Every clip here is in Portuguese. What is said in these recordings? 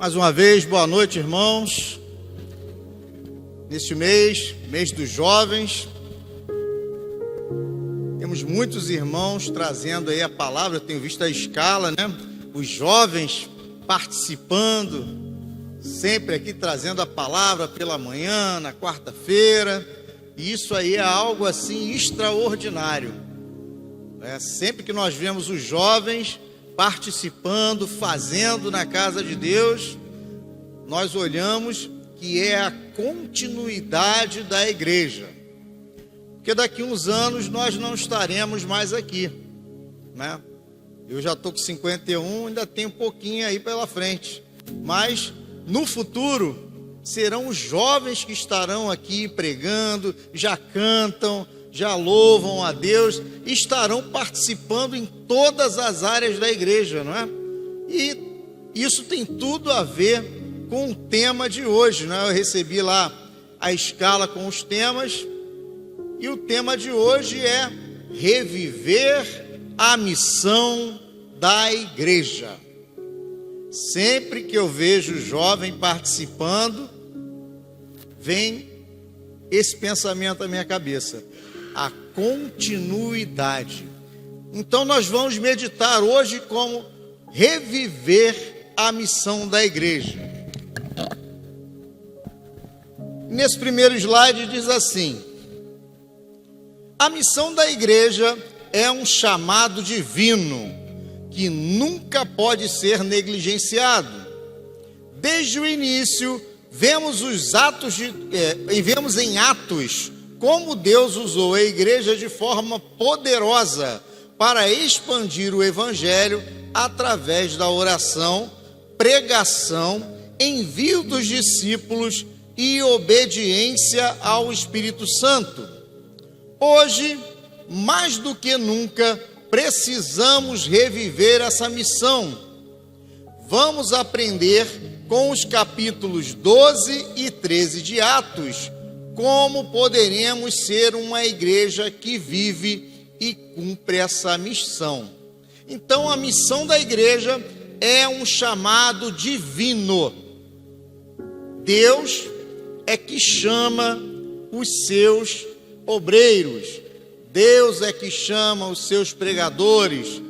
Mais uma vez, boa noite, irmãos. Neste mês dos jovens, temos muitos irmãos trazendo aí a palavra. Eu tenho visto a escala, né? Os jovens participando, sempre aqui trazendo a palavra pela manhã, na quarta-feira. E isso aí é algo assim extraordinário. Sempre que nós vemos os jovens participando, fazendo na casa de Deus, nós olhamos que é a continuidade da igreja, porque daqui uns anos nós não estaremos mais aqui, né? Eu já estou com 51, ainda tem um pouquinho aí pela frente, mas no futuro serão os jovens que estarão aqui pregando, já cantam, já louvam a Deus, estarão participando em todas as áreas da igreja, não é? E isso tem tudo a ver com o tema de hoje, né? Eu recebi lá a escala com os temas, e o tema de hoje é reviver a missão da igreja. Sempre que eu vejo jovem participando, vem esse pensamento à minha cabeça: a continuidade. Então nós vamos meditar hoje como reviver a missão da igreja. Nesse primeiro slide diz assim: a missão da igreja é um chamado divino que nunca pode ser negligenciado. Desde o início, vemos em Atos como Deus usou a igreja de forma poderosa para expandir o evangelho através da oração, pregação, envio dos discípulos e obediência ao Espírito Santo. Hoje, mais do que nunca, precisamos reviver essa missão. Vamos aprender com os capítulos 12 e 13 de Atos como poderemos ser uma igreja que vive e cumpre essa missão. Então, a missão da igreja é um chamado divino. Deus é que chama os seus obreiros, Deus é que chama os seus pregadores,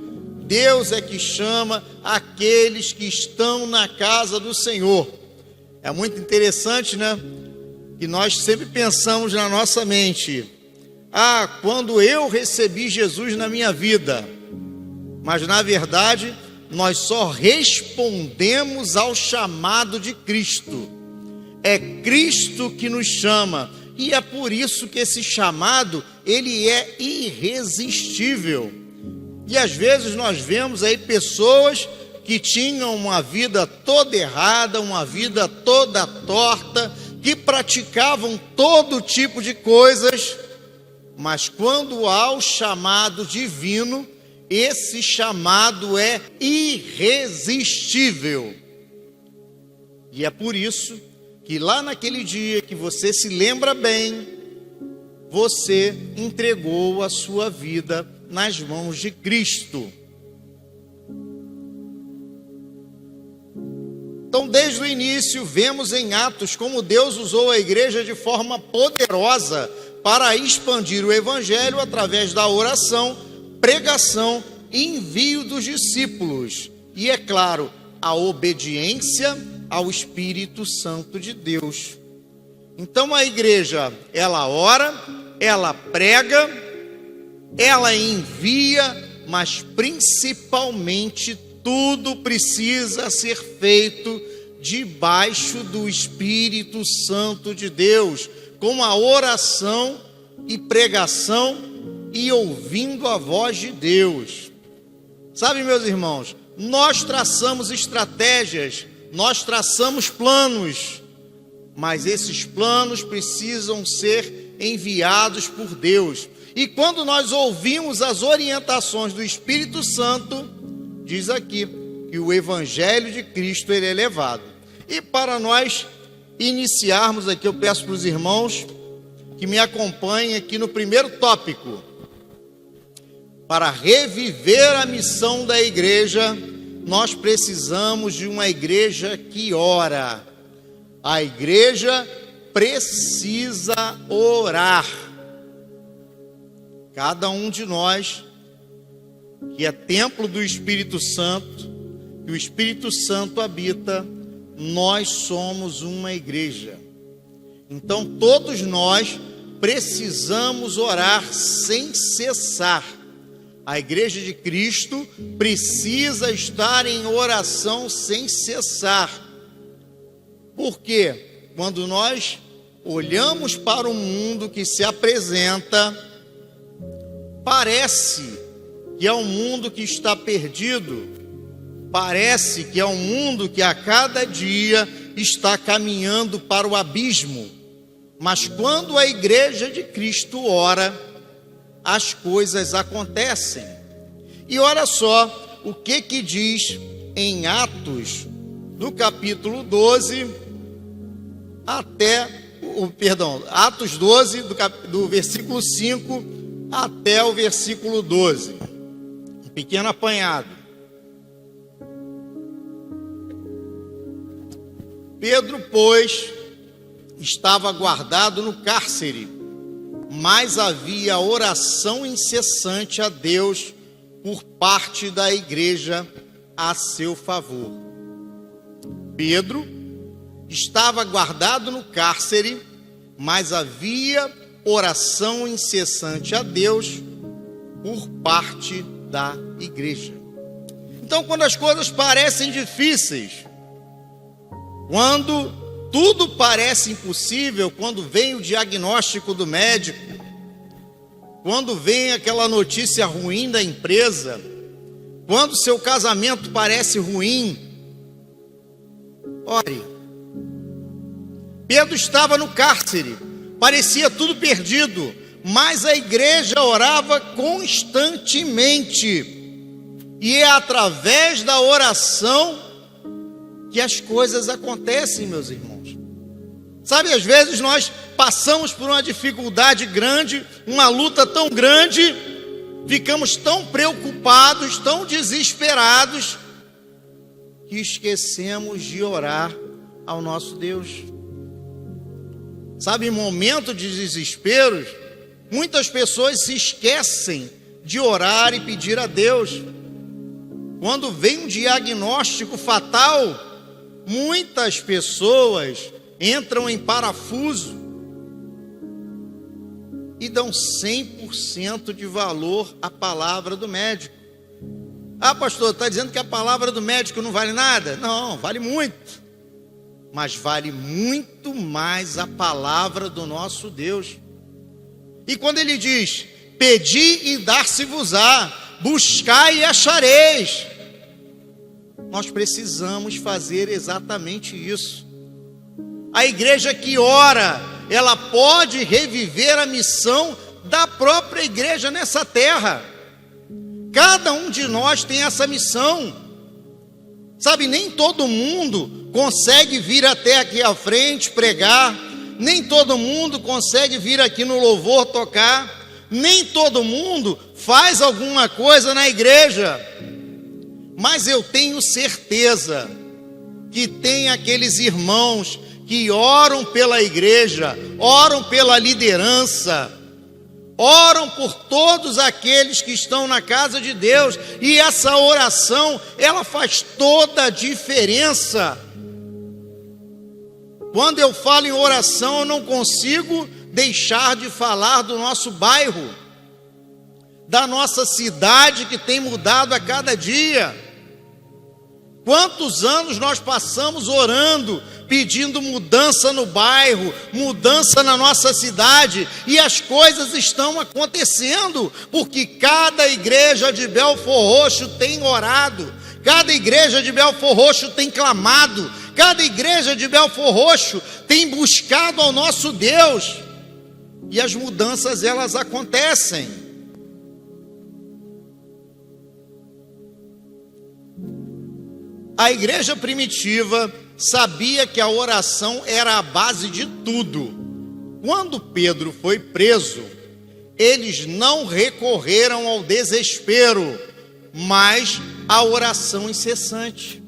Deus é que chama aqueles que estão na casa do Senhor. É muito interessante, né? Que nós sempre pensamos na nossa mente: quando eu recebi Jesus na minha vida. Mas na verdade, nós só respondemos ao chamado de Cristo. É Cristo que nos chama, e é por isso que esse chamado, ele é irresistível. E às vezes nós vemos aí pessoas que tinham uma vida toda errada, uma vida toda torta, que praticavam todo tipo de coisas, mas quando há o chamado divino, esse chamado é irresistível. E é por isso que lá naquele dia que você se lembra bem, você entregou a sua vida nas mãos de Cristo. Então, desde o início, vemos em Atos como Deus usou a igreja de forma poderosa para expandir o evangelho através da oração, pregação e envio dos discípulos. E, é claro, a obediência ao Espírito Santo de Deus. Então, a igreja, ela ora, ela prega, ela envia, mas principalmente tudo precisa ser feito debaixo do Espírito Santo de Deus, com a oração e pregação e ouvindo a voz de Deus. Sabe, meus irmãos, nós traçamos estratégias, nós traçamos planos, mas esses planos precisam ser enviados por Deus. E quando nós ouvimos as orientações do Espírito Santo, diz aqui que o Evangelho de Cristo ele é levado. E para nós iniciarmos aqui, eu peço para os irmãos que me acompanhem aqui no primeiro tópico. Para reviver a missão da igreja, nós precisamos de uma igreja que ora. A igreja precisa orar. Cada um de nós, que é templo do Espírito Santo, que o Espírito Santo habita, nós somos uma igreja. Então todos nós precisamos orar sem cessar. A igreja de Cristo precisa estar em oração sem cessar. Porque quando nós olhamos para o mundo que se apresenta, parece que é um mundo que está perdido, parece que é um mundo que a cada dia está caminhando para o abismo. Mas quando a igreja de Cristo ora, as coisas acontecem. E olha só o que diz em Atos, do capítulo 12, Atos 12, do versículo 5 até o versículo 12. Um pequeno apanhado. Pedro, pois, estava guardado no cárcere, mas havia oração incessante a Deus por parte da igreja a seu favor. Pedro estava guardado no cárcere, mas havia oração incessante a Deus por parte da igreja. Então, quando as coisas parecem difíceis, quando tudo parece impossível, quando vem o diagnóstico do médico, quando vem aquela notícia ruim da empresa, quando seu casamento parece ruim, ore. Pedro estava no cárcere, parecia tudo perdido, mas a igreja orava constantemente, e é através da oração que as coisas acontecem, meus irmãos. Sabe, às vezes nós passamos por uma dificuldade grande, uma luta tão grande, ficamos tão preocupados, tão desesperados, que esquecemos de orar ao nosso Deus. Sabe, em momento de desespero, muitas pessoas se esquecem de orar e pedir a Deus. Quando vem um diagnóstico fatal, muitas pessoas entram em parafuso e dão 100% de valor à palavra do médico. Ah, pastor, está dizendo que a palavra do médico não vale nada? Não, vale muito. Mas vale muito mais a palavra do nosso Deus. E quando ele diz, pedi e dar-se-vos-á, buscai e achareis, nós precisamos fazer exatamente isso. A igreja que ora, ela pode reviver a missão da própria igreja nessa terra. Cada um de nós tem essa missão. Sabe, nem todo mundo consegue vir até aqui à frente pregar, nem todo mundo consegue vir aqui no louvor tocar, nem todo mundo faz alguma coisa na igreja, mas eu tenho certeza que tem aqueles irmãos que oram pela igreja, oram pela liderança, oram por todos aqueles que estão na casa de Deus, e essa oração, ela faz toda a diferença. Quando eu falo em oração, eu não consigo deixar de falar do nosso bairro, da nossa cidade que tem mudado a cada dia. Quantos anos nós passamos orando, pedindo mudança no bairro, mudança na nossa cidade, e as coisas estão acontecendo, porque cada igreja de Belfor Roxo tem orado, cada igreja de Belfor Roxo tem clamado, cada igreja de Belfor Roxo tem buscado ao nosso Deus, e as mudanças elas acontecem. A igreja primitiva sabia que a oração era a base de tudo. Quando Pedro foi preso, eles não recorreram ao desespero, mas a oração incessante.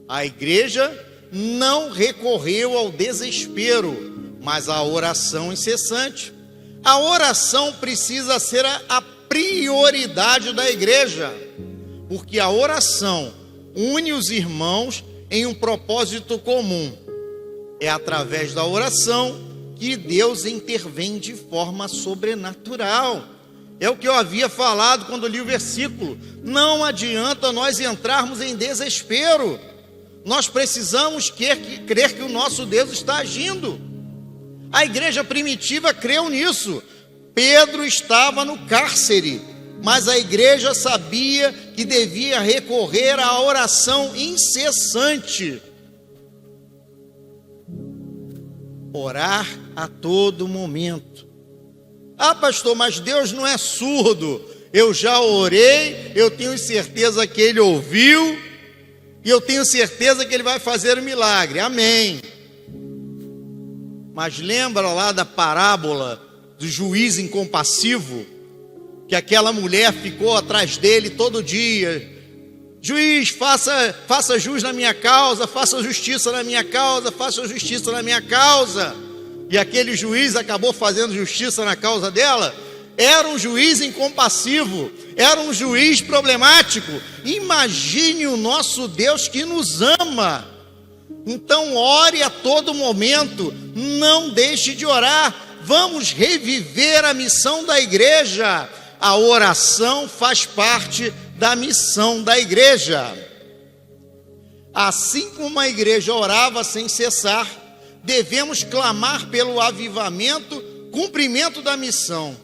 A igreja não recorreu ao desespero, mas à oração incessante. A oração precisa ser a prioridade da igreja, porque a oração une os irmãos em um propósito comum. É através da oração que Deus intervém de forma sobrenatural. É o que eu havia falado quando li o versículo. Não adianta nós entrarmos em desespero. Nós precisamos crer que o nosso Deus está agindo. A igreja primitiva creu nisso. Pedro estava no cárcere, mas a igreja sabia que devia recorrer à oração incessante. Orar a todo momento. Ah, pastor, mas Deus não é surdo. Eu já orei, eu tenho certeza que Ele ouviu, e eu tenho certeza que Ele vai fazer o milagre. Amém. Mas lembra lá da parábola do juiz incompassivo, que aquela mulher ficou atrás dele todo dia. Juiz, faça jus na minha causa, faça justiça na minha causa, faça justiça na minha causa. E aquele juiz acabou fazendo justiça na causa dela. Era um juiz incompassivo, era um juiz problemático. Imagine o nosso Deus que nos ama. Então ore a todo momento, não deixe de orar. Vamos reviver a missão da igreja. A oração faz parte da missão da igreja. Assim como a igreja orava sem cessar, devemos clamar pelo avivamento, cumprimento da missão.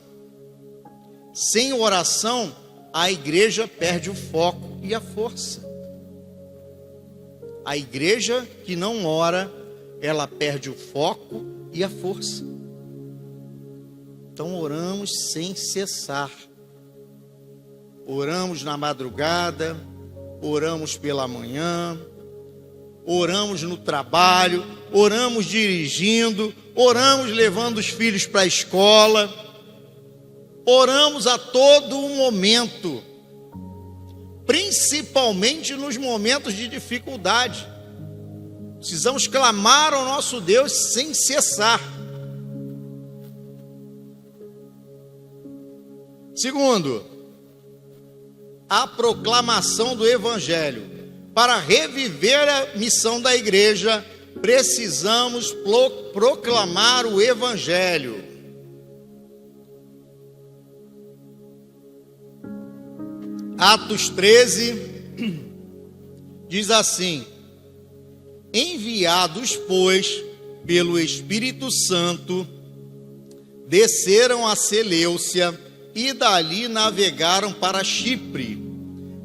Sem oração, a igreja perde o foco e a força. A igreja que não ora, ela perde o foco e a força. Então oramos sem cessar. Oramos na madrugada, oramos pela manhã, oramos no trabalho, oramos dirigindo, oramos levando os filhos para a escola, oramos a todo momento, principalmente nos momentos de dificuldade. Precisamos clamar ao nosso Deus sem cessar. Segundo, a proclamação do Evangelho. Para reviver a missão da igreja, precisamos proclamar o Evangelho. Atos 13 diz assim: enviados, pois, pelo Espírito Santo, desceram a Seleucia e dali navegaram para Chipre.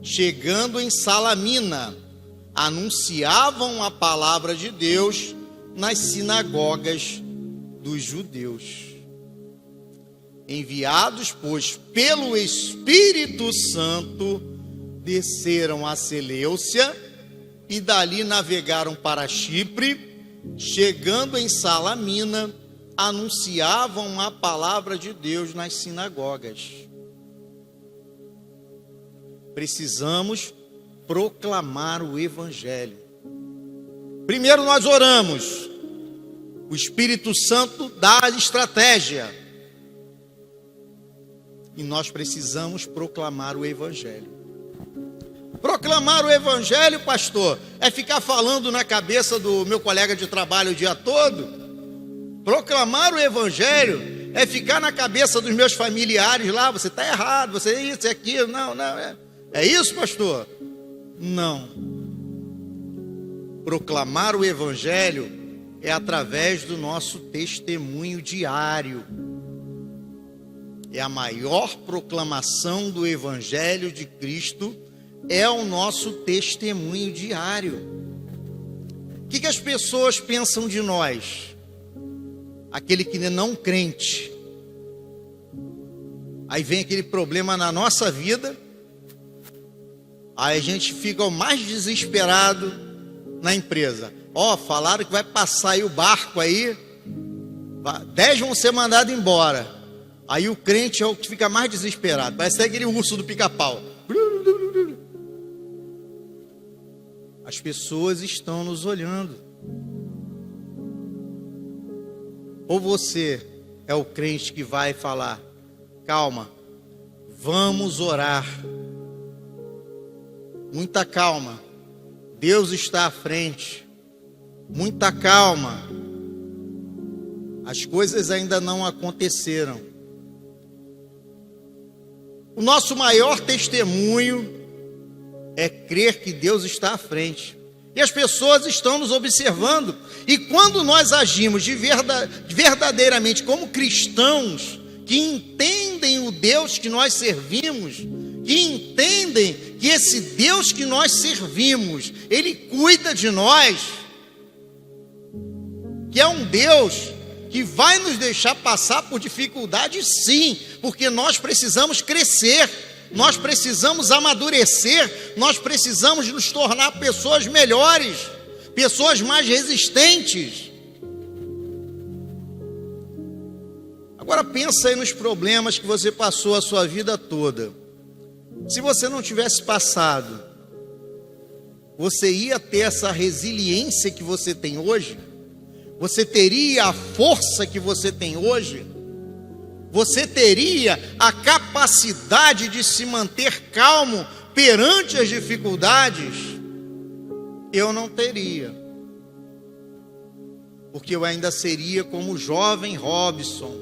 Chegando em Salamina, anunciavam a palavra de Deus nas sinagogas dos judeus. Enviados, pois, pelo Espírito Santo, desceram a Seleucia e dali navegaram para Chipre. Chegando em Salamina, anunciavam a palavra de Deus nas sinagogas. Precisamos proclamar o Evangelho. Primeiro nós oramos. O Espírito Santo dá a estratégia. E nós precisamos proclamar o Evangelho. Proclamar o Evangelho, pastor, é ficar falando na cabeça do meu colega de trabalho o dia todo? Proclamar o Evangelho é ficar na cabeça dos meus familiares lá, você está errado, você é isso, é aquilo, não, é isso, pastor? Não. Proclamar o Evangelho é através do nosso testemunho diário. É a maior proclamação do Evangelho de Cristo, é o nosso testemunho diário. O que as pessoas pensam de nós? Aquele que não crente. Aí vem aquele problema na nossa vida, aí a gente fica o mais desesperado na empresa. Falaram que vai passar aí o barco aí, 10 vão ser mandados embora. Aí o crente é o que fica mais desesperado, parece aquele urso do pica-pau. As pessoas estão nos olhando. Ou você é o crente que vai falar: calma, vamos orar. Muita calma, Deus está à frente. Muita calma, as coisas ainda não aconteceram. O nosso maior testemunho é crer que Deus está à frente. E as pessoas estão nos observando. E quando nós agimos verdadeiramente como cristãos, que entendem o Deus que nós servimos, que entendem que esse Deus que nós servimos, Ele cuida de nós, que é um Deus que vai nos deixar passar por dificuldades, sim, porque nós precisamos crescer, nós precisamos amadurecer, nós precisamos nos tornar pessoas melhores, pessoas mais resistentes. Agora pensa aí nos problemas que você passou a sua vida toda. Se você não tivesse passado, você ia ter essa resiliência que você tem hoje? Você teria a força que você tem hoje? Você teria a capacidade de se manter calmo perante as dificuldades? Eu não teria. Porque eu ainda seria como o jovem Robson,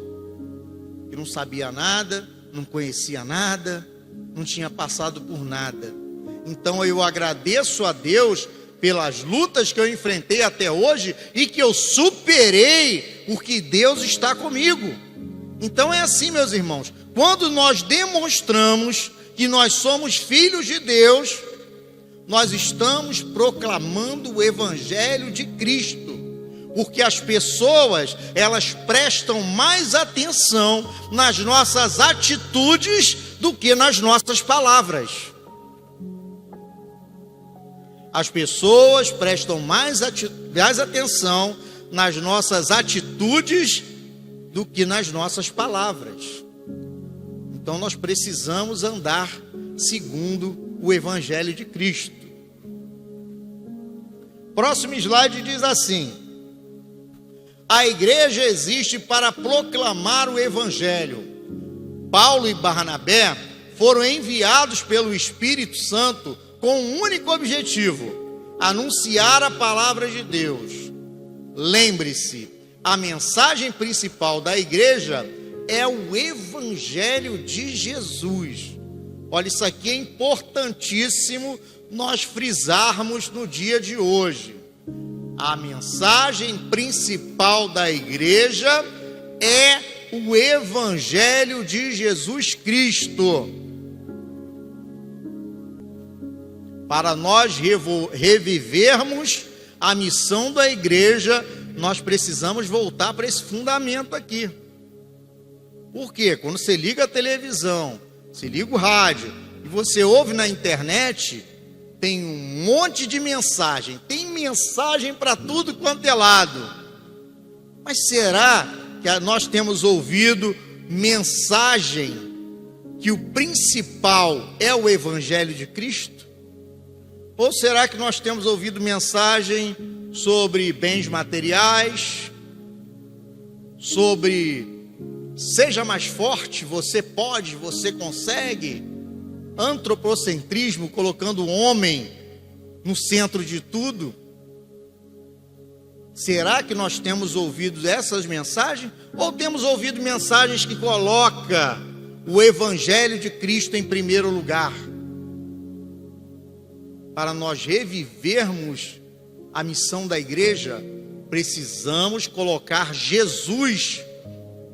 que não sabia nada, não conhecia nada, não tinha passado por nada. Então eu agradeço a Deus pelas lutas que eu enfrentei até hoje e que eu superei, porque Deus está comigo. Então é assim, meus irmãos, quando nós demonstramos que nós somos filhos de Deus, nós estamos proclamando o Evangelho de Cristo, porque as pessoas, elas prestam mais atenção nas nossas atitudes do que nas nossas palavras. As pessoas prestam mais atenção nas nossas atitudes do que nas nossas palavras. Então nós precisamos andar segundo o Evangelho de Cristo. Próximo slide diz assim: a igreja existe para proclamar o Evangelho. Paulo e Barnabé foram enviados pelo Espírito Santo com um único objetivo: anunciar a palavra de Deus. Lembre-se, a mensagem principal da igreja é o Evangelho de Jesus. Olha, isso aqui é importantíssimo nós frisarmos no dia de hoje. A mensagem principal da igreja é o Evangelho de Jesus Cristo. Para nós revivermos a missão da igreja, nós precisamos voltar para esse fundamento aqui. Por quê? Quando você liga a televisão, você liga o rádio e você ouve na internet, tem um monte de mensagem, tem mensagem para tudo quanto é lado. Mas será que nós temos ouvido mensagem que o principal é o Evangelho de Cristo? Ou será que nós temos ouvido mensagem sobre bens materiais, sobre seja mais forte, você pode, você consegue, antropocentrismo, colocando o homem no centro de tudo? Será que nós temos ouvido essas mensagens? Ou temos ouvido mensagens que colocam o Evangelho de Cristo em primeiro lugar? Para nós revivermos a missão da igreja, precisamos colocar Jesus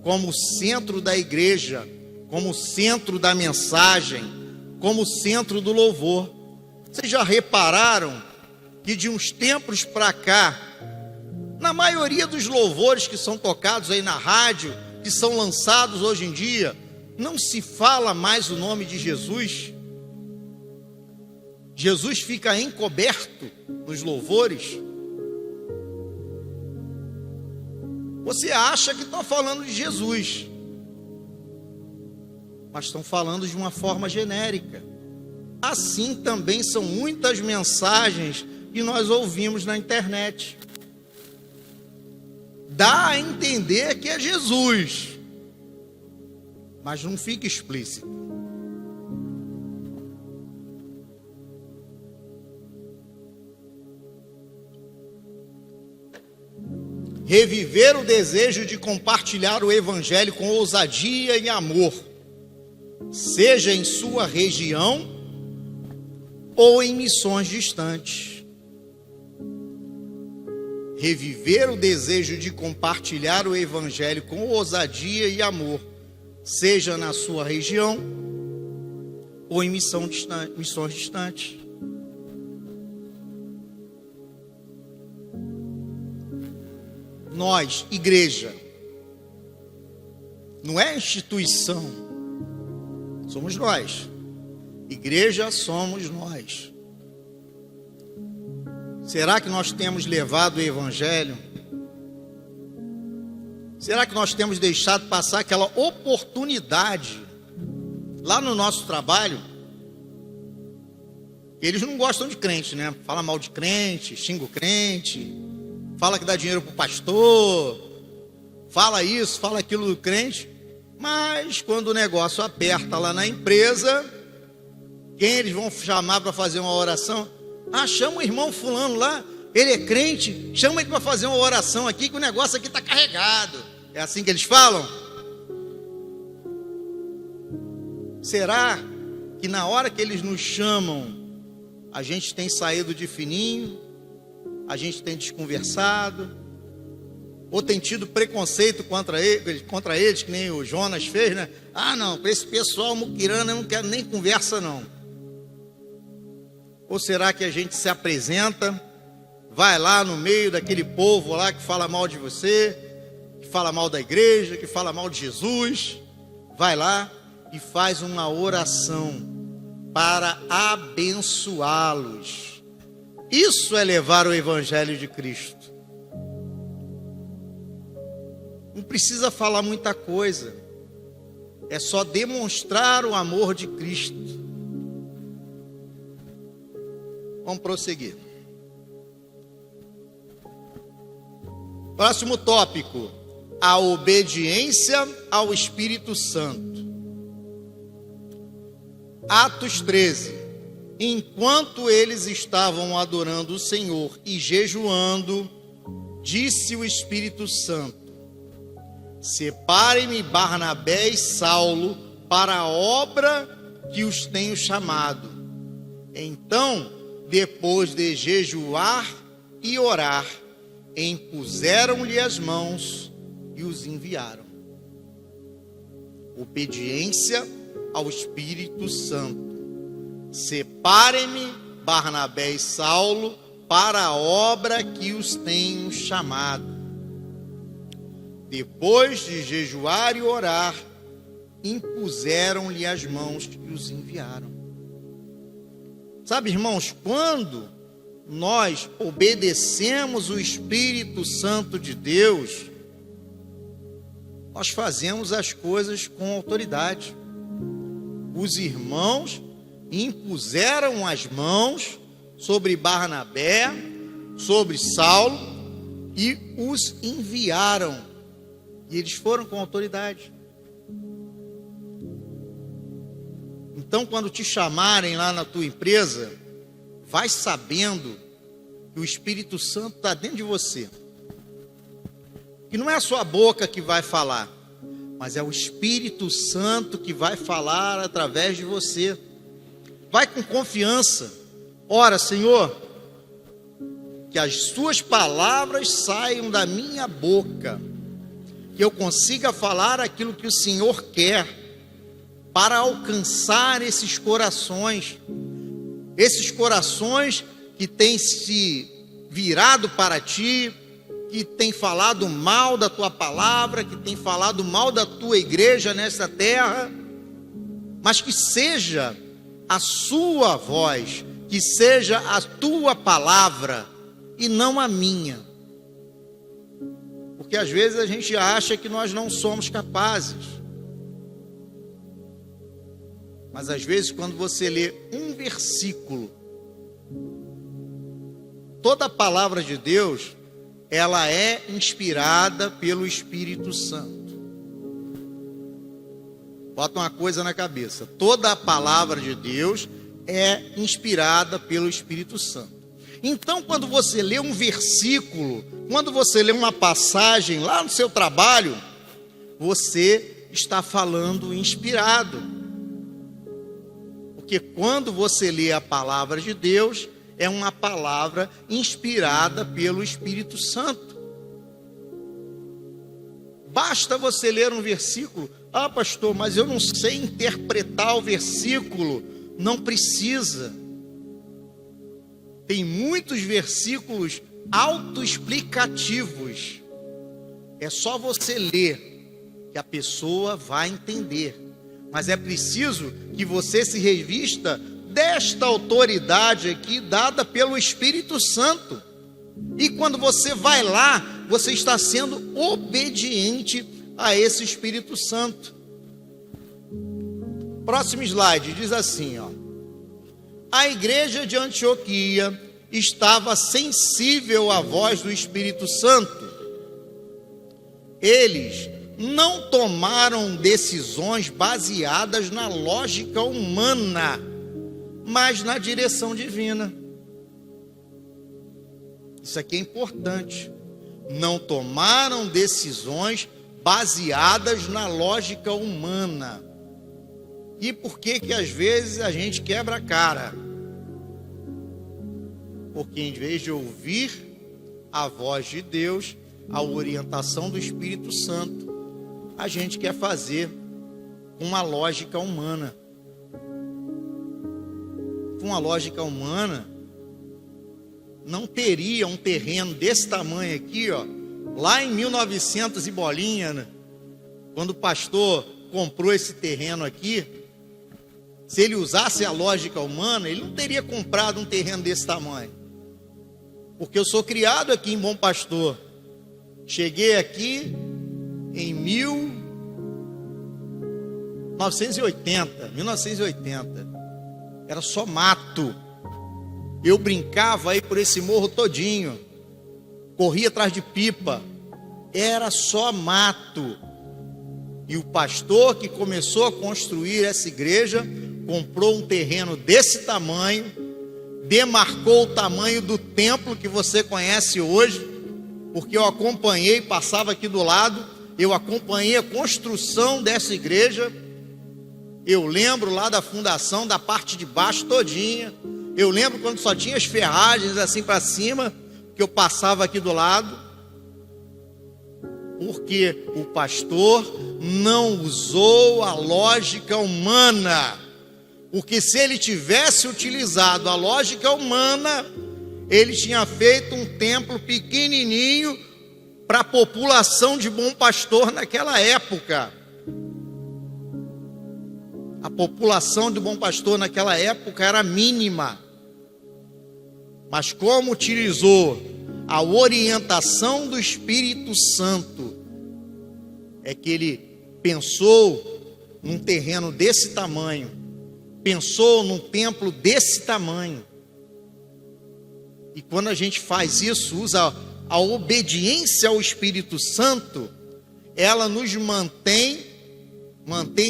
como centro da igreja, como centro da mensagem, como centro do louvor. Vocês já repararam que de uns tempos para cá, na maioria dos louvores que são tocados aí na rádio, que são lançados hoje em dia, não se fala mais o nome de Jesus? Jesus fica encoberto nos louvores. Você acha que estão falando de Jesus, mas estão falando de uma forma genérica. Assim também são muitas mensagens que nós ouvimos na internet. Dá a entender que é Jesus, mas não fica explícito. Reviver o desejo de compartilhar o Evangelho com ousadia e amor, seja em sua região ou em missões distantes. Reviver o desejo de compartilhar o Evangelho com ousadia e amor, seja na sua região ou em missões distantes. Nós, igreja, não é instituição, somos nós. Igreja somos nós. Será que nós temos levado o Evangelho? Será que nós temos deixado passar aquela oportunidade lá no nosso trabalho? Eles não gostam de crente, né? Fala mal de crente, xinga o crente, fala que dá dinheiro para o pastor, fala isso, fala aquilo do crente. Mas quando o negócio aperta lá na empresa, quem eles vão chamar para fazer uma oração? Ah, chama o irmão fulano lá, ele é crente, chama ele para fazer uma oração aqui, que o negócio aqui está carregado. É assim que eles falam? Será que na hora que eles nos chamam, a gente tem saído de fininho, a gente tem desconversado, ou tem tido preconceito contra eles, que nem o Jonas fez, né? Ah, não, para esse pessoal muquirana eu não quero nem conversa, não. Ou será que a gente se apresenta, vai lá no meio daquele povo lá que fala mal de você, que fala mal da igreja, que fala mal de Jesus, vai lá e faz uma oração para abençoá-los? Isso é levar o Evangelho de Cristo. Não precisa falar muita coisa, é só demonstrar o amor de Cristo. Vamos prosseguir. Próximo tópico: a obediência ao Espírito Santo. Atos 13. Enquanto eles estavam adorando o Senhor e jejuando, disse o Espírito Santo: separem-me Barnabé e Saulo para a obra que os tenho chamado. Então, depois de jejuar e orar, impuseram-lhe as mãos e os enviaram. Obediência ao Espírito Santo. Separem-me Barnabé e Saulo para a obra que os tenho chamado. Depois de jejuar e orar, impuseram-lhe as mãos e os enviaram. Sabe, irmãos, quando nós obedecemos o Espírito Santo de Deus, nós fazemos as coisas com autoridade. Os irmãos impuseram as mãos sobre Barnabé, sobre Saulo e os enviaram. E eles foram com autoridade. Então, quando te chamarem lá na tua empresa, vai sabendo que o Espírito Santo está dentro de você. Que não é a sua boca que vai falar, mas é o Espírito Santo que vai falar através de você. Vai com confiança. Ora, Senhor, que as suas palavras saiam da minha boca, que eu consiga falar aquilo que o Senhor quer, para alcançar esses corações que têm se virado para ti, que têm falado mal da tua palavra, que têm falado mal da tua igreja nessa terra, mas que seja a sua voz, que seja a tua palavra e não a minha. Porque às vezes a gente acha que nós não somos capazes. Mas às vezes quando você lê um versículo Toda a palavra de Deus, ela é inspirada pelo Espírito Santo. Bota uma coisa na cabeça: toda a palavra de Deus é inspirada pelo Espírito Santo. Então, quando você lê um versículo, quando você lê uma passagem lá no seu trabalho, você está falando inspirado. Porque quando você lê a palavra de Deus, é uma palavra inspirada pelo Espírito Santo. Basta você ler um versículo. Ah, pastor, mas eu não sei interpretar o versículo. Não precisa. Tem muitos versículos autoexplicativos. É só você ler que a pessoa vai entender. Mas é preciso que você se revista desta autoridade aqui dada pelo Espírito Santo. E quando você vai lá, você está sendo obediente a esse Espírito Santo. Próximo slide diz assim, ó: a igreja de Antioquia estava sensível à voz do Espírito Santo. Eles não tomaram decisões baseadas na lógica humana, mas na direção divina. Isso aqui é importante. Não tomaram decisões baseadas na lógica humana. E por que que às vezes a gente quebra a cara? Porque em vez de ouvir a voz de Deus, a orientação do Espírito Santo, a gente quer fazer uma lógica humana. Com uma lógica humana, não teria um terreno desse tamanho aqui, ó, lá em 1900 e bolinha, né? Quando o pastor comprou esse terreno aqui, se ele usasse a lógica humana, ele não teria comprado um terreno desse tamanho. Porque eu sou criado aqui em Bom Pastor. Cheguei aqui em 1980. Era só mato. Eu brincava aí por esse morro todinho. Corria atrás de pipa. Era só mato. E o pastor que começou a construir essa igreja comprou um terreno desse tamanho, demarcou o tamanho do templo que você conhece hoje, porque eu acompanhei, passava aqui do lado, eu acompanhei a construção dessa igreja. Eu lembro lá da fundação, da parte de baixo todinha. Eu lembro quando só tinha as ferragens assim para cima, que eu passava aqui do lado. Porque o pastor não usou a lógica humana. Porque se ele tivesse utilizado a lógica humana, ele tinha feito um templo pequenininho para a população de Bom Pastor naquela época. A população de Bom Pastor naquela época era mínima. Mas como utilizou a orientação do Espírito Santo, é que ele pensou num terreno desse tamanho, pensou num templo desse tamanho. E quando a gente faz isso, usa a obediência ao Espírito Santo, ela nos mantém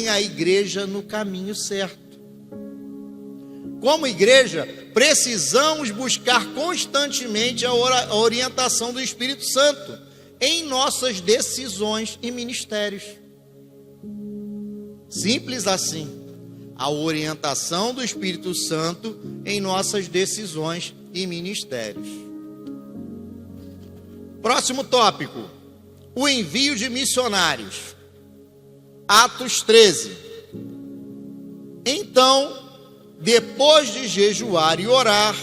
a igreja no caminho certo. Como igreja, precisamos buscar constantemente a orientação do Espírito Santo em nossas decisões e ministérios. Simples assim. A orientação do Espírito Santo em nossas decisões e ministérios. Próximo tópico: o envio de missionários. Atos 13. Então, depois de jejuar e orar,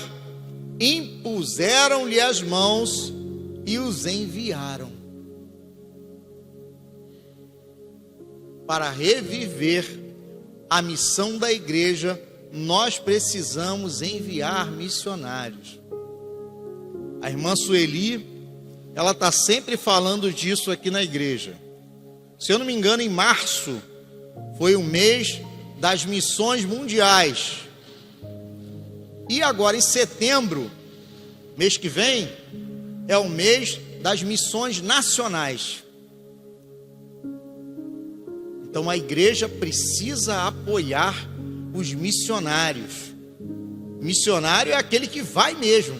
impuseram-lhe as mãos e os enviaram. Para reviver a missão da igreja, nós precisamos enviar missionários. A irmã Sueli, ela está sempre falando disso aqui na igreja. Se eu não me engano, em março foi o mês das missões mundiais. E agora em setembro Mês que vem é o mês das missões nacionais. Então a igreja precisa apoiar os missionários. Missionário é aquele que vai mesmo,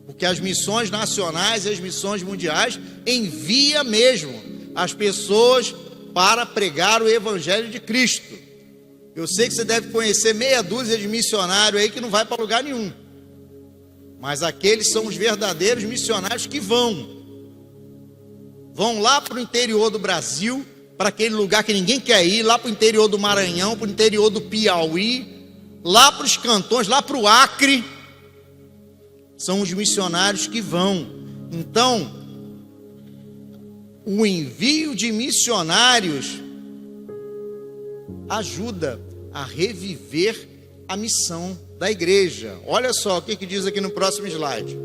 porque as missões nacionais e as missões mundiais envia mesmo as pessoas para pregar o evangelho de Cristo. Eu sei que você deve conhecer meia dúzia de missionários aí que não vai para lugar nenhum, mas aqueles são os verdadeiros missionários que vão lá para o interior do Brasil, para aquele lugar que ninguém quer ir, lá para o interior do Maranhão, para o interior do Piauí, lá para os cantões, lá para o Acre. São os missionários que vão. Então, o envio de missionários ajuda a reviver a missão da igreja. Olha só o que diz aqui no próximo slide.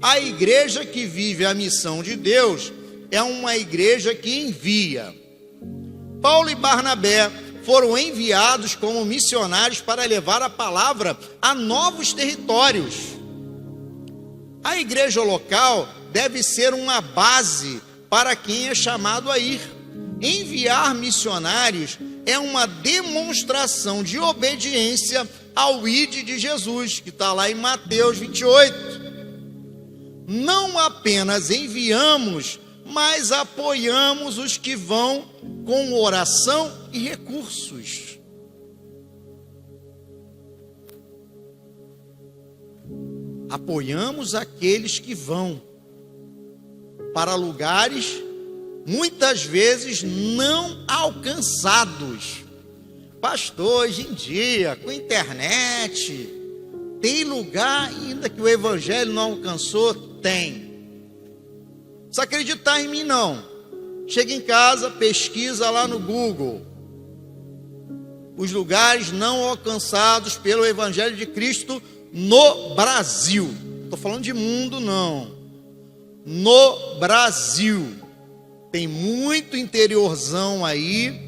A igreja que vive a missão de Deus é uma igreja que envia. Paulo e Barnabé foram enviados como missionários para levar a palavra a novos territórios. A igreja local deve ser uma base para quem é chamado a ir. Enviar missionários é uma demonstração de obediência ao ID de Jesus, que está lá em Mateus 28. Não apenas enviamos, mas apoiamos os que vão com oração e recursos. Apoiamos aqueles que vão para lugares muitas vezes não alcançados. Pastor, hoje em dia, com internet, tem lugar ainda que o evangelho não alcançou? Tem. Não precisa acreditar em mim não. Chega em casa, pesquisa lá no Google os lugares não alcançados pelo evangelho de Cristo no Brasil. Não estou falando de mundo não. No Brasil tem muito interiorzão aí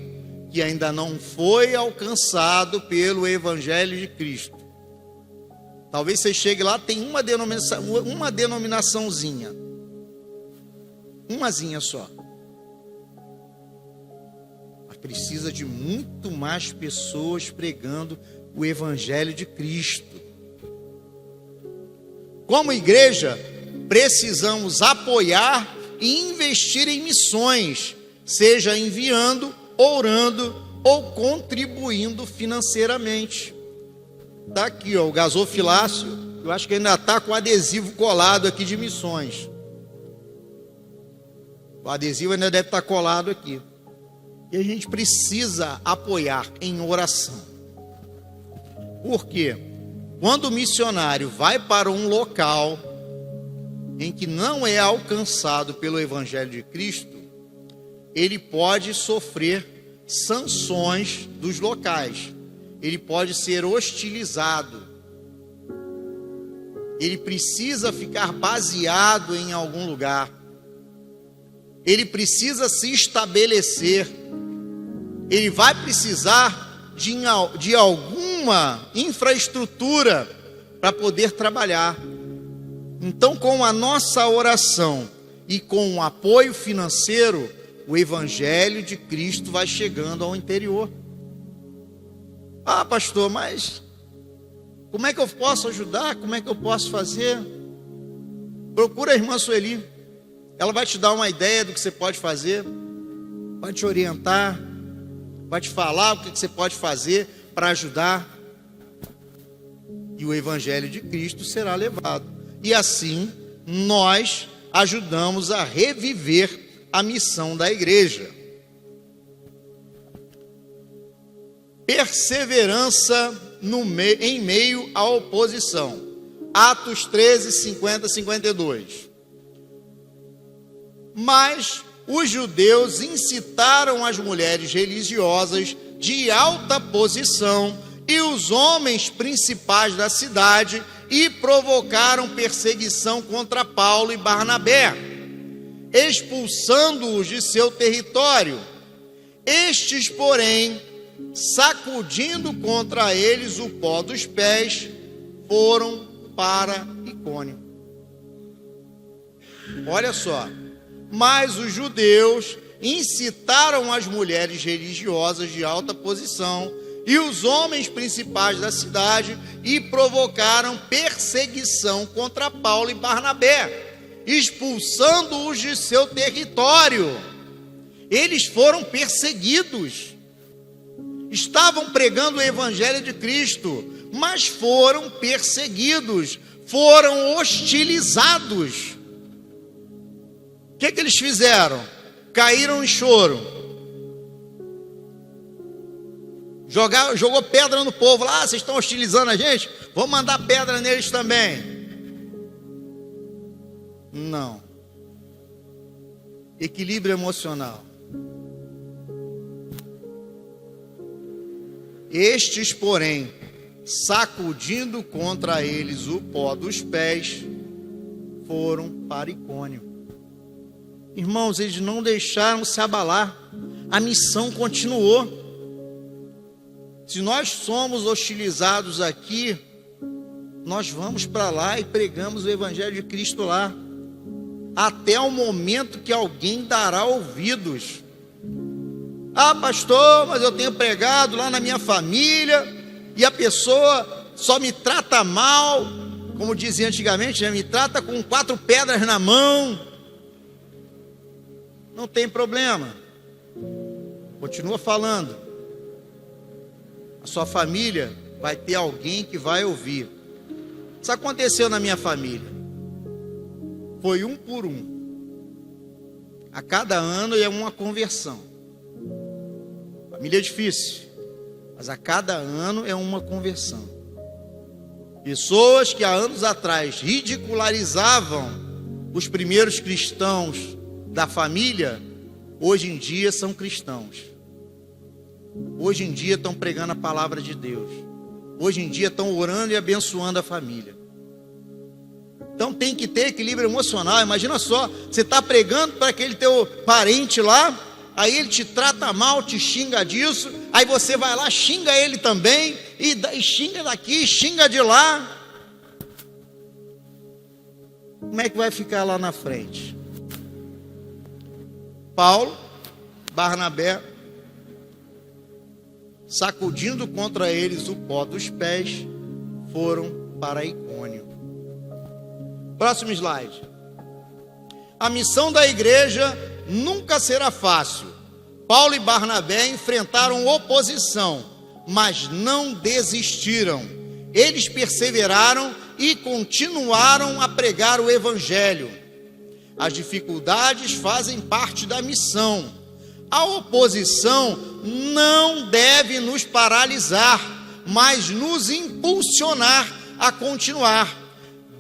que ainda não foi alcançado pelo evangelho de Cristo. Talvez você chegue lá, tem uma denominaçãozinha, umazinha só. Mas precisa de muito mais pessoas pregando o evangelho de Cristo. Como igreja, precisamos apoiar e investir em missões, seja enviando, orando ou contribuindo financeiramente. Está aqui, ó, o gasofilácio, eu acho que ainda está com adesivo colado aqui de missões. O adesivo ainda deve estar colado aqui. E a gente precisa apoiar em oração. Por quê? Quando o missionário vai para um local em que não é alcançado pelo evangelho de Cristo, ele pode sofrer sanções dos locais. Ele pode ser hostilizado. Ele precisa ficar baseado em algum lugar. Ele precisa se estabelecer. Ele vai precisar de alguma infraestrutura para poder trabalhar. Então, com a nossa oração e com o apoio financeiro, o evangelho de Cristo vai chegando ao interior. Ah, pastor, mas como é que eu posso ajudar? Como é que eu posso fazer? Procura a irmã Sueli. Ela vai te dar uma ideia do que você pode fazer, vai te orientar, vai te falar o que você pode fazer para ajudar. E o evangelho de Cristo será levado. E assim, nós ajudamos a reviver a missão da igreja. Perseverança em meio à oposição. Atos 13, 50, 52. Mas os judeus incitaram as mulheres religiosas de alta posição e os homens principais da cidade e provocaram perseguição contra Paulo e Barnabé, expulsando-os de seu território. Estes, porém, sacudindo contra eles o pó dos pés, foram para Icônio. Olha só, mas os judeus incitaram as mulheres religiosas de alta posição e os homens principais da cidade e provocaram perseguição contra Paulo e Barnabé, expulsando-os de seu território. Eles foram perseguidos, estavam pregando o evangelho de Cristo, mas foram perseguidos, foram hostilizados. O que eles fizeram? Caíram em choro, jogou pedra no povo lá. Vocês estão hostilizando a gente? Vou mandar pedra neles também. Não. Equilíbrio emocional. Estes, porém, sacudindo contra eles o pó dos pés, foram para Icônio. Irmãos, eles não deixaram se abalar, a missão continuou. Se nós somos hostilizados aqui, nós vamos para lá e pregamos o evangelho de Cristo lá, até o momento que alguém dará ouvidos. Ah, pastor, mas eu tenho pregado lá na minha família e a pessoa só me trata mal, como dizia antigamente, me trata com 4 pedras na mão. Não tem problema, continua falando. A sua família vai ter alguém que vai ouvir. Isso aconteceu na minha família. Foi um por um. A cada ano é uma conversão. Família é difícil, mas a cada ano é uma conversão. Pessoas que há anos atrás ridicularizavam os primeiros cristãos da família, hoje em dia são cristãos. Hoje em dia estão pregando a palavra de Deus. Hoje em dia estão orando e abençoando a família. Então tem que ter equilíbrio emocional. Imagina só, você está pregando para aquele teu parente lá, aí ele te trata mal, te xinga disso, aí você vai lá, xinga ele também, e xinga daqui, xinga de lá. Como é que vai ficar lá na frente? Paulo, Barnabé, sacudindo contra eles o pó dos pés, foram para Icônio. Próximo slide. A missão da igreja nunca será fácil. Paulo e Barnabé enfrentaram oposição, mas não desistiram. Eles perseveraram e continuaram a pregar o evangelho. As dificuldades fazem parte da missão. A oposição não deve nos paralisar, mas nos impulsionar a continuar.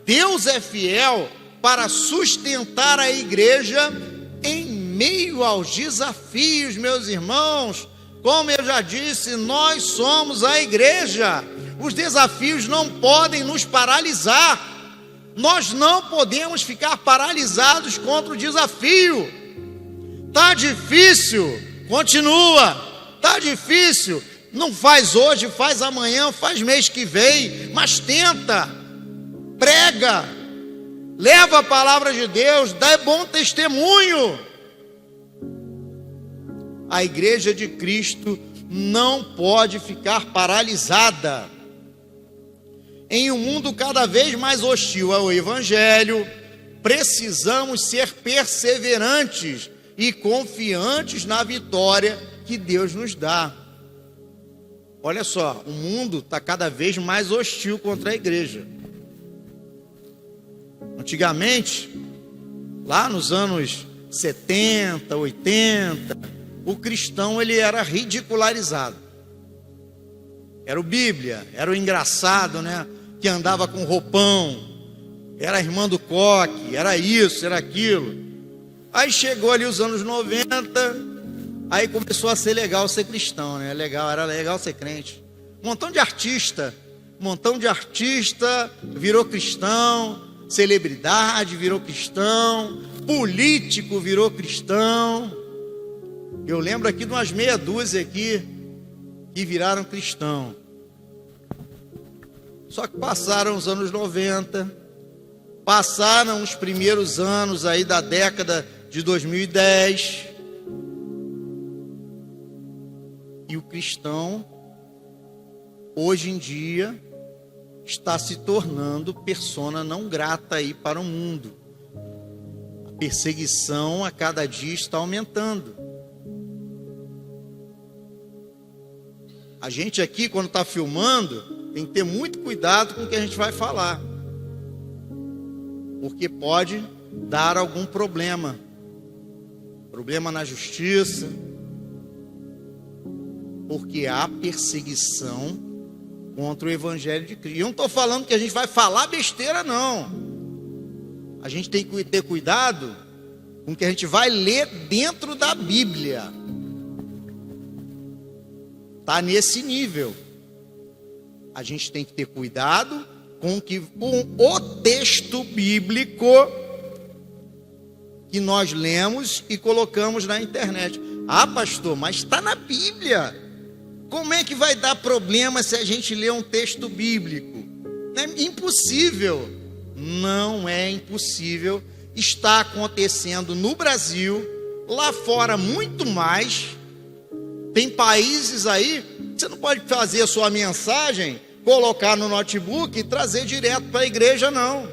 Deus é fiel para sustentar a igreja em meio aos desafios, meus irmãos. Como eu já disse, nós somos a igreja. Os desafios não podem nos paralisar. Nós não podemos ficar paralisados contra o desafio. Tá difícil, continua. Tá difícil, não faz hoje, faz amanhã, faz mês que vem, mas tenta, prega, leva a palavra de Deus, dá bom testemunho. A igreja de Cristo não pode ficar paralisada. Em um mundo cada vez mais hostil ao evangelho, precisamos ser perseverantes e confiantes na vitória que Deus nos dá. Olha só, o mundo está cada vez mais hostil contra a igreja. Antigamente, lá nos anos 70, 80, o cristão ele era ridicularizado. Era o Bíblia, era o engraçado, né? Que andava com roupão, era a irmã do coque, era isso, era aquilo. Aí chegou ali os anos 90, aí começou a ser legal ser cristão, né? Era legal ser crente. Um montão de artista virou cristão, celebridade virou cristão, político virou cristão. Eu lembro aqui de umas meia dúzia aqui que viraram cristão. Só que passaram os anos 90, passaram os primeiros anos aí da década de 2010, e o cristão, hoje em dia, está se tornando persona não grata aí para o mundo. A perseguição a cada dia está aumentando. A gente aqui, quando está filmando, tem que ter muito cuidado com o que a gente vai falar, porque pode dar algum problema na justiça, porque há perseguição contra o Evangelho de Cristo. Eu não estou falando que a gente vai falar besteira, não. A gente tem que ter cuidado com o que a gente vai ler dentro da Bíblia. Está nesse nível. A gente tem que ter cuidado com o texto bíblico que nós lemos e colocamos na internet. Ah, pastor, mas está na Bíblia. Como é que vai dar problema se a gente ler um texto bíblico? É impossível. Não é impossível. Está acontecendo no Brasil, lá fora muito mais. Tem países aí que você não pode fazer a sua mensagem, colocar no notebook e trazer direto para a igreja, não.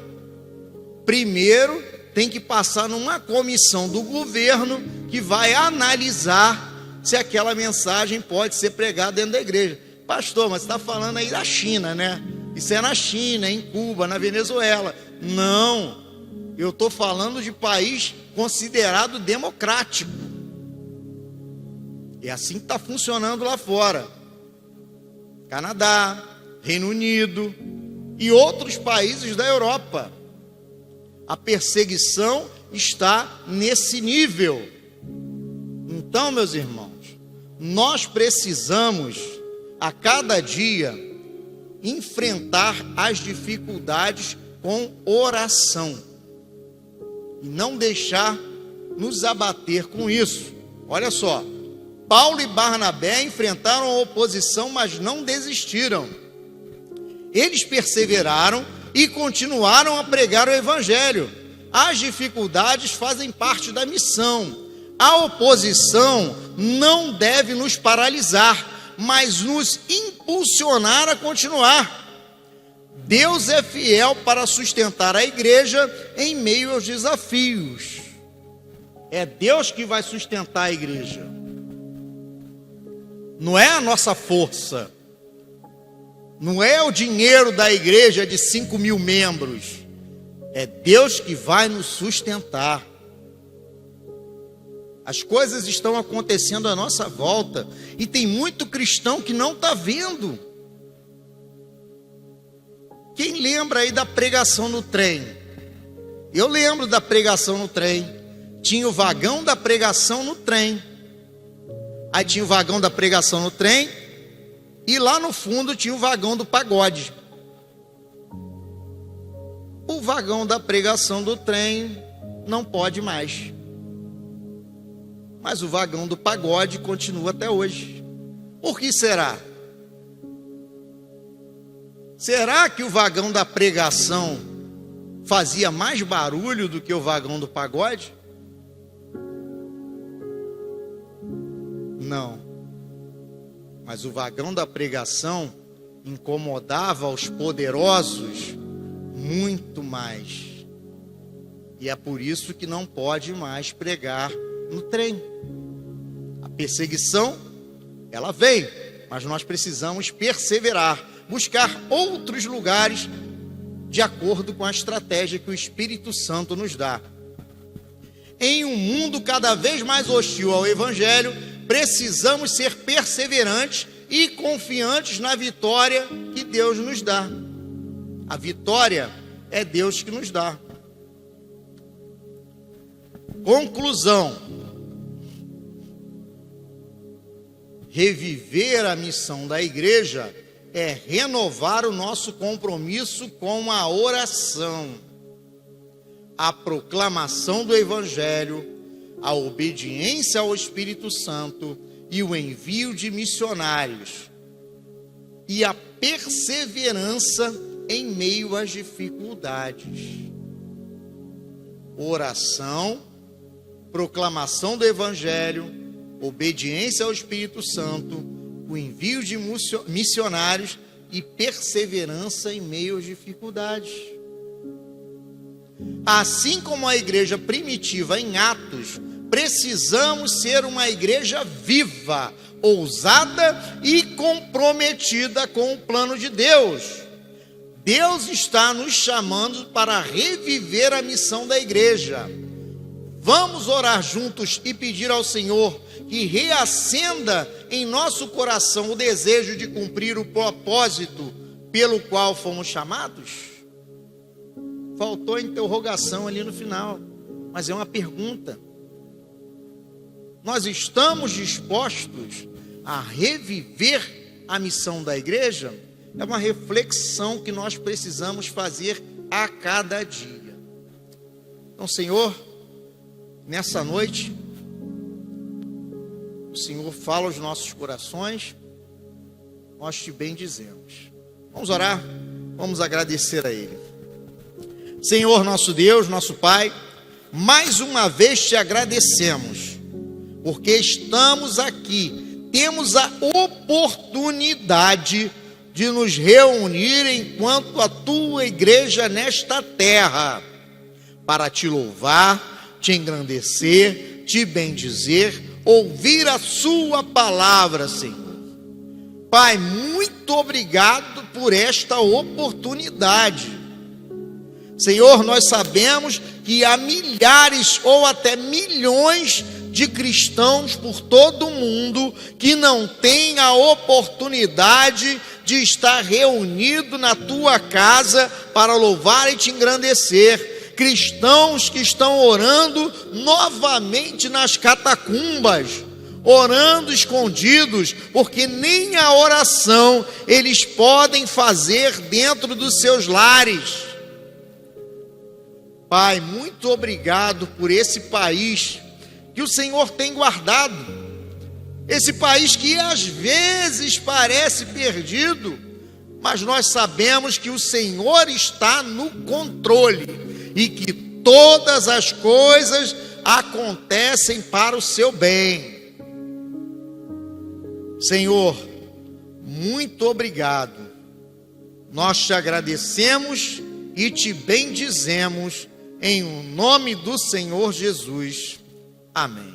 Primeiro tem que passar numa comissão do governo que vai analisar se aquela mensagem pode ser pregada dentro da igreja. Pastor, mas você está falando aí da China, né? Isso é na China, em Cuba, na Venezuela. Não, eu estou falando de país considerado democrático. É assim que está funcionando lá fora. Canadá, Reino Unido e outros países da Europa. A perseguição está nesse nível. Então, meus irmãos, nós precisamos a cada dia enfrentar as dificuldades com oração e não deixar nos abater com isso. Olha só, Paulo e Barnabé enfrentaram a oposição, mas não desistiram. Eles perseveraram e continuaram a pregar o Evangelho. As dificuldades fazem parte da missão. A oposição não deve nos paralisar, mas nos impulsionar a continuar. Deus é fiel para sustentar a igreja em meio aos desafios. É Deus que vai sustentar a igreja. Não é a nossa força. Não é o dinheiro da igreja de 5.000 membros. É Deus que vai nos sustentar. As coisas estão acontecendo à nossa volta e tem muito cristão que não está vendo. Quem lembra aí da pregação no trem? Eu lembro da pregação no trem. Tinha o vagão da pregação no trem. Aí tinha o vagão da pregação no trem e lá no fundo tinha o vagão do pagode. O vagão da pregação do trem não pode mais. Mas o vagão do pagode continua até hoje. Por que será? Será que o vagão da pregação fazia mais barulho do que o vagão do pagode? Não. Mas o vagão da pregação incomodava os poderosos muito mais. E é por isso que não pode mais pregar no trem. A perseguição, ela vem, mas nós precisamos perseverar, buscar outros lugares de acordo com a estratégia que o Espírito Santo nos dá. Em um mundo cada vez mais hostil ao Evangelho, precisamos ser perseverantes e confiantes na vitória que Deus nos dá. A vitória é Deus que nos dá. Conclusão: reviver a missão da igreja é renovar o nosso compromisso com a oração, a proclamação do Evangelho, a obediência ao Espírito Santo e o envio de missionários, e a perseverança em meio às dificuldades. Oração, proclamação do Evangelho, obediência ao Espírito Santo, o envio de missionários e perseverança em meio às dificuldades. Assim como a igreja primitiva em Atos, precisamos ser uma igreja viva, ousada e comprometida com o plano de Deus. Deus está nos chamando para reviver a missão da igreja. Vamos orar juntos e pedir ao Senhor que reacenda em nosso coração o desejo de cumprir o propósito pelo qual fomos chamados? Faltou a interrogação ali no final, mas é uma pergunta. Nós estamos dispostos a reviver a missão da igreja? É uma reflexão que nós precisamos fazer a cada dia. Então, Senhor, nessa noite, o Senhor fala aos nossos corações, nós te bendizemos. Vamos orar, vamos agradecer a Ele. Senhor, nosso Deus, nosso Pai, mais uma vez te agradecemos, porque estamos aqui, temos a oportunidade de nos reunir enquanto a tua igreja nesta terra, para te louvar, te engrandecer, te bendizer, ouvir a sua palavra, Senhor. Pai, muito obrigado por esta oportunidade. Senhor, nós sabemos que há milhares ou até milhões de cristãos por todo o mundo que não têm a oportunidade de estar reunido na tua casa para louvar e te engrandecer. Cristãos que estão orando novamente nas catacumbas, orando escondidos, porque nem a oração eles podem fazer dentro dos seus lares. Pai, muito obrigado por esse país que o Senhor tem guardado, esse país que às vezes parece perdido, mas nós sabemos que o Senhor está no controle e que todas as coisas acontecem para o seu bem. Senhor, muito obrigado, nós te agradecemos e te bendizemos em nome do Senhor Jesus. Amém.